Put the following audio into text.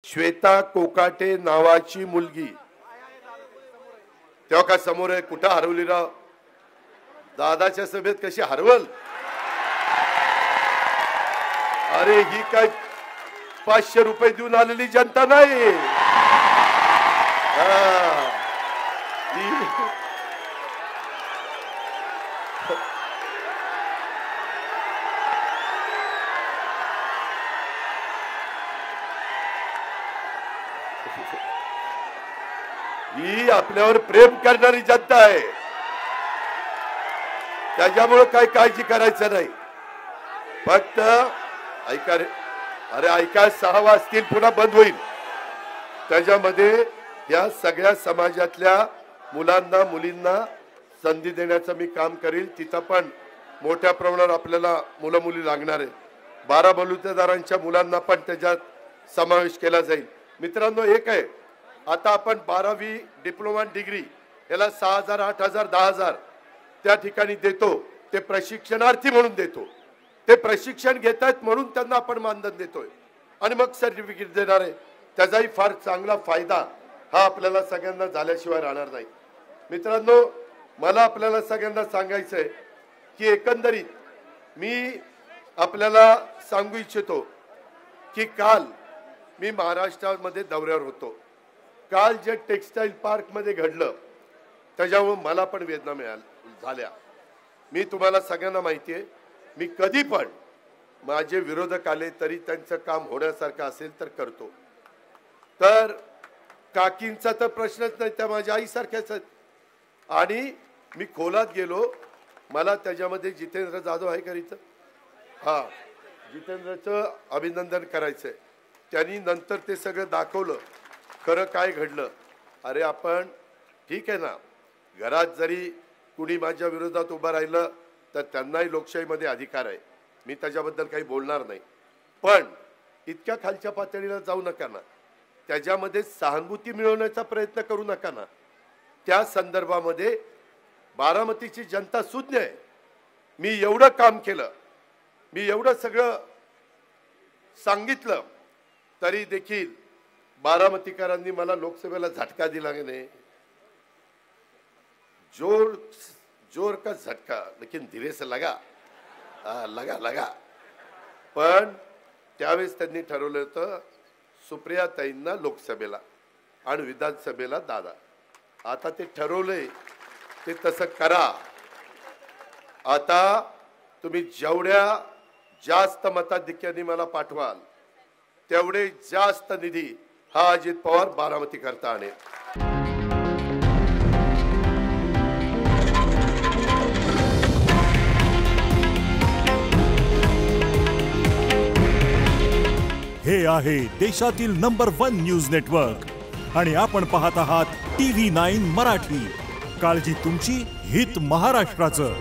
श्वेता कोकाटे नावाची मुलगी तेव्हा का समोर आहे, कुठं हरवली राव? दादाच्या सभेत कशी हरवल? अरे ही काय 500 रुपये देऊन आलेली जनता नाही. ही आपल्यावर प्रेम करणारी जनता आहे. त्याच्यामुळे काय काळजी करायचं नाही. फक्त ऐका रे, अरे ऐका, 6 वाजतील पुन्हा बंद होईल. त्याच्यामध्ये या सगळ्या समाजातल्या मुलांना मुलींना संधी देण्याचं मी काम करील. तिथं पण मोठ्या प्रमाणावर आपल्याला मुलं मुली लागणार आहे. 12 बलुतेदारांच्या मुलांना पण त्याच्यात समावेश केला जाईल. मित्रांनो, एक आहे, आता आपण 12वी डिप्लोमा डिग्री याला 6,000 8,000 10,000 त्या ठिकाणी देतो. ते प्रशिक्षणार्थी म्हणून देतो. ते प्रशिक्षण घेत आहेत म्हणून त्यांना आपण मानधन देतोय आणि मग सर्टिफिकेट देणार आहे. त्याचाही फार चांगला फायदा हा आपल्याला सगळ्यांना झाल्याशिवाय राहणार नाही. मित्रांनो, मला आपल्याला सगळ्यांना सांगायचं आहे की एकंदरीत मी आपल्याला सांगू इच्छितो की काल मी महाराष्ट्रामध्ये दौऱ्यावर होतो. काल जे टेक्सटाईल पार्क मध्ये घडलं त्याच्यामुळे मला पण वेदना झाल्या. मी तुम्हाला सगळ्यांना माहिती आहे, मी कधी पण माझे विरोधक आले तरी त्यांचं काम होण्यासारखं असेल तर करतो. तर काकींचा तर प्रश्नच नाही, त्या माझ्या आईसारख्याच आहेत. आणि मी खोलात गेलो, मला त्याच्यामध्ये जितेंद्र जाधव आहे का इथं? हा, जितेंद्रचं अभिनंदन करायचंय. त्यांनी नंतर ते सगळं दाखवलं खरं काय घडलं. अरे आपण ठीक आहे ना, घरात जरी कुणी माझ्या विरोधात उभं राहिलं तर त्यांनाही लोकशाहीमध्ये अधिकार आहे, मी त्याच्याबद्दल काही बोलणार नाही. पण इतक्या खालच्या पातळीला जाऊ नका ना, त्याच्यामध्ये सहानुभूती मिळवण्याचा प्रयत्न करू नका ना. त्या संदर्भामध्ये बारामतीची जनता सुज्ञ आहे. मी एवढं काम केलं, मी एवढं सगळं सांगितलं तरी देखील बारामतीकरांनी मला लोकसभेला झटका दिला की नाही. जोर का झटका लेकिन धीरे से लगा. लगा. पण त्यावेळेस त्यांनी ठरवलं होतं सुप्रियाताईंना लोकसभेला आणि विधानसभेला दादा. आता ते ठरवलंय ते तसं करा. आता तुम्ही जेवढ्या जास्त मताधिक्याने मला पाठवाल तेवढे जास्त निधी हा अजित पवार बारामती करता आणेल. हे आहे देशातील नंबर 1 न्यूज नेटवर्क आणि आपण पाहत आहात TV9 मराठी. काळजी तुमची, हित महाराष्ट्राचं.